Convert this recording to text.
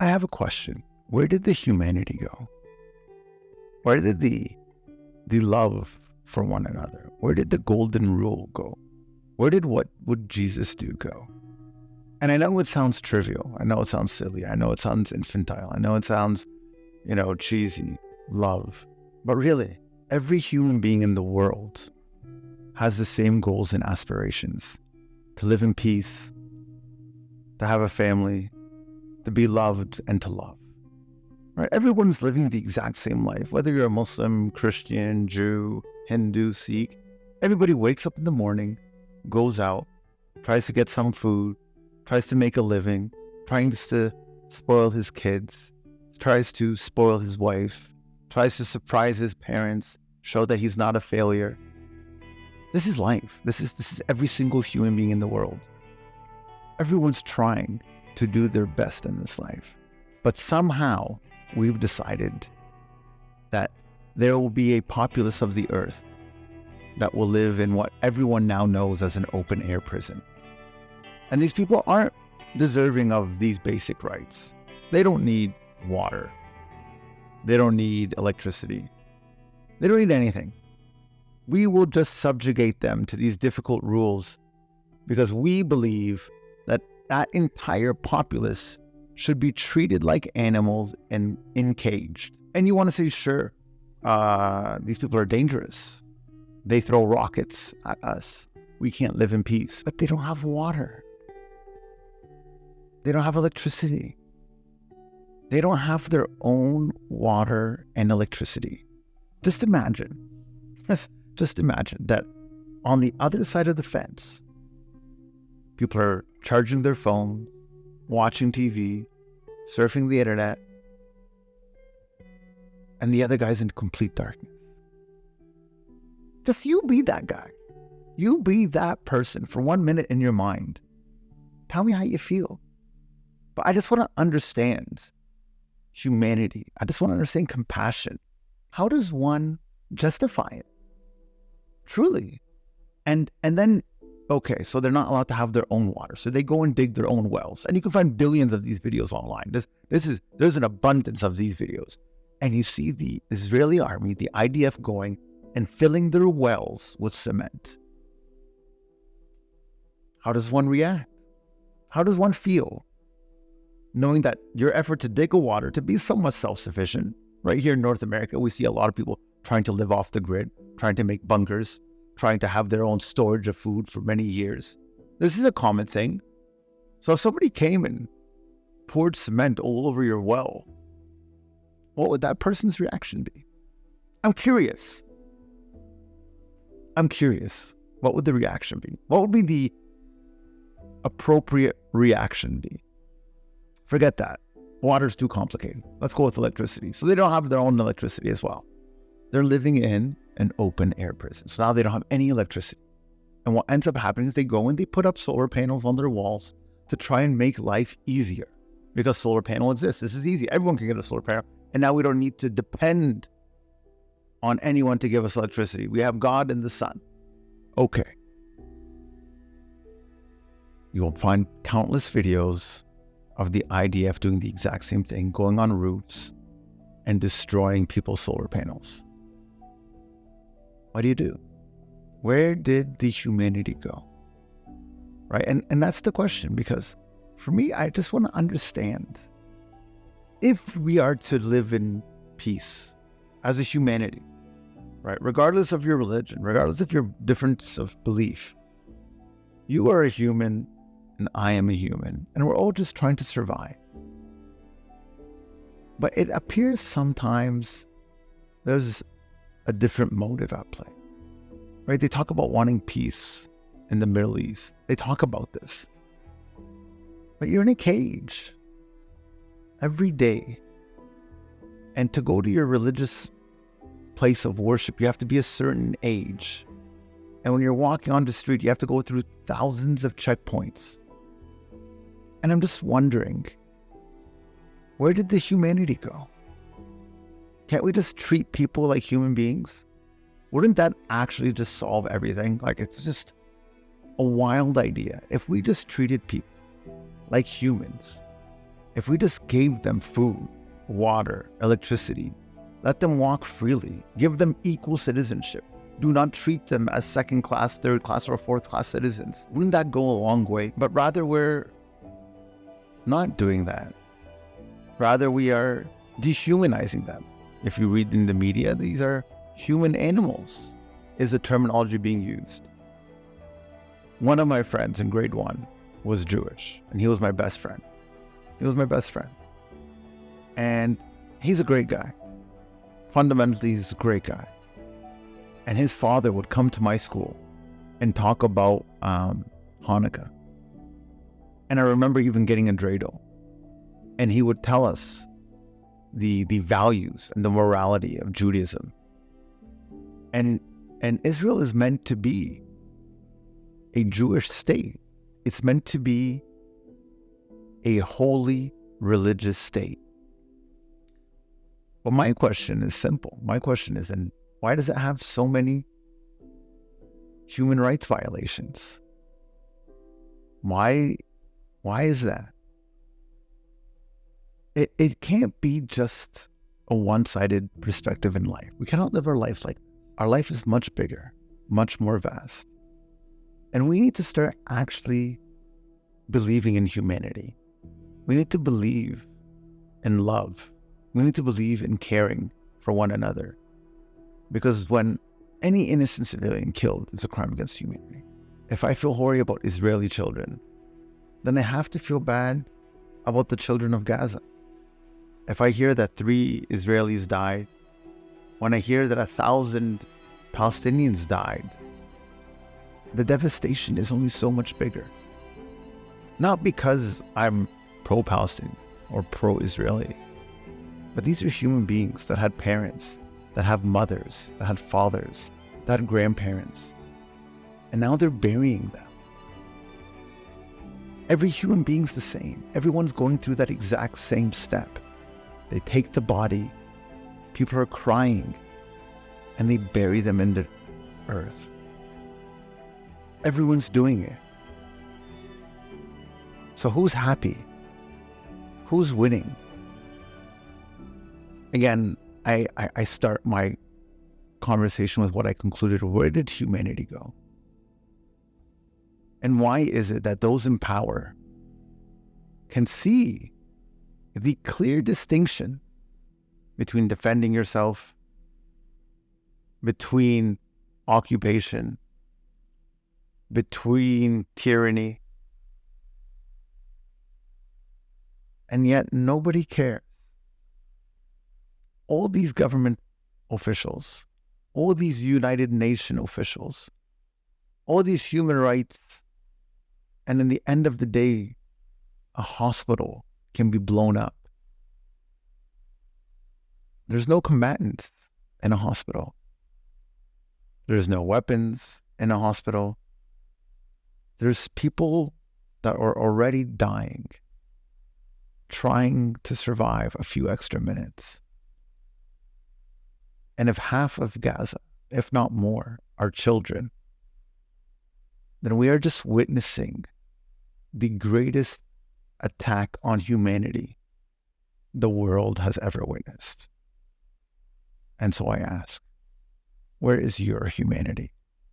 I have a question. Where did the humanity go? Where did the love for one another? Where did the golden rule go? Where did what would Jesus do go? And I know it sounds trivial. I know it sounds silly. I know it sounds infantile. I know it sounds, cheesy, love. But really, every human being in the world has the same goals and aspirations: to live in peace, to have a family, to be loved, and to love. Right? Everyone's living the exact same life, whether you're a Muslim, Christian, Jew, Hindu, Sikh. Everybody wakes up in the morning, goes out, tries to get some food, tries to make a living, tries to spoil his kids, tries to spoil his wife, tries to surprise his parents, show that he's not a failure. This is life. This is every single human being in the world. Everyone's trying to do their best in this life. But somehow we've decided that there will be a populace of the earth that will live in what everyone now knows as an open air prison. And these people aren't deserving of these basic rights. They don't need water. They don't need electricity. They don't need anything. We will just subjugate them to these difficult rules because we believe that that entire populace should be treated like animals and encaged. And you want to say, sure, these people are dangerous. They throw rockets at us. We can't live in peace. But they don't have water. They don't have electricity. They don't have their own water and electricity. Just imagine that on the other side of the fence, people are charging their phone, watching TV, surfing the internet, and the other guy's in complete darkness. Just you be that guy. You be that person for 1 minute in your mind. Tell me how you feel. But I just want to understand humanity. I just want to understand compassion. How does one justify it? Truly. And then, okay, so they're not allowed to have their own water. So they go and dig their own wells. And you can find billions of these videos online. There's an abundance of these videos. And you see the Israeli army, the IDF, going and filling their wells with cement. How does one react? How does one feel? Knowing that your effort to dig a water, to be somewhat self-sufficient, right here in North America, we see a lot of people trying to live off the grid, trying to make bunkers, trying to have their own storage of food for many years. This is a common thing. So if somebody came and poured cement all over your well, what would that person's reaction be? I'm curious. What would the reaction be? What would be the appropriate reaction be? Forget that. Water's too complicated. Let's go with electricity. So they don't have their own electricity as well. They're living in an open air prison. So now they don't have any electricity. And what ends up happening is they go and they put up solar panels on their walls to try and make life easier. Because solar panel exists. This is easy. Everyone can get a solar panel. And now we don't need to depend on anyone to give us electricity. We have God and the sun. Okay. You will find countless videos of the IDF doing the exact same thing, going on roofs and destroying people's solar panels. What do you do? Where did the humanity go? Right? And that's the question, because for me, I just want to understand, if we are to live in peace as a humanity, right? Regardless of your religion, regardless of your difference of belief, you are a human and I am a human, and we're all just trying to survive. But it appears sometimes there's a different motive at play, right? They talk about wanting peace in the Middle East. They talk about this. But you're in a cage every day. And to go to your religious place of worship, you have to be a certain age. And when you're walking on the street, you have to go through thousands of checkpoints. And I'm just wondering, where did the humanity go? Can't we just treat people like human beings? Wouldn't that actually just solve everything? Like, it's just a wild idea. If we just treated people like humans, if we just gave them food, water, electricity, let them walk freely, give them equal citizenship, do not treat them as second class, third class, or fourth class citizens, wouldn't that go a long way? But rather we're not doing that. Rather we are dehumanizing them. If you read in the media, these are human animals, is the terminology being used. One of my friends in grade 1 was Jewish, and he was my best friend. He was my best friend. And he's a great guy. Fundamentally, he's a great guy. And his father would come to my school and talk about Hanukkah. And I remember even getting a dreidel. And he would tell us the values and the morality of Judaism. And Israel is meant to be a Jewish state. It's meant to be a holy religious state. But my question is simple. My question is, and why does it have so many human rights violations? Why is that? It can't be just a one-sided perspective in life. We cannot live our lives like this. Our life is much bigger, much more vast. And we need to start actually believing in humanity. We need to believe in love. We need to believe in caring for one another. Because when any innocent civilian killed is a crime against humanity. If I feel horrible about Israeli children, then I have to feel bad about the children of Gaza. If I hear that 3 Israelis died, when I hear that 1,000 Palestinians died, the devastation is only so much bigger. Not because I'm pro-Palestinian or pro-Israeli, but these are human beings that had parents, that have mothers, that had fathers, that had grandparents, and now they're burying them. Every human being's the same. Everyone's going through that exact same step. They take the body, people are crying, and they bury them in the earth. Everyone's doing it. So who's happy? Who's winning? Again, I start my conversation with what I concluded. Where did humanity go? And why is it that those in power can see the clear distinction between defending yourself, between occupation, between tyranny, and yet nobody cares? All these government officials, all these United Nations officials, all these human rights, and in the end of the day, a hospital can be blown up. There's no combatants in a hospital. There's no weapons in a hospital. There's people that are already dying, trying to survive a few extra minutes. And if half of Gaza, if not more, are children, then we are just witnessing the greatest attack on humanity the world has ever witnessed. And so I ask, where is your humanity?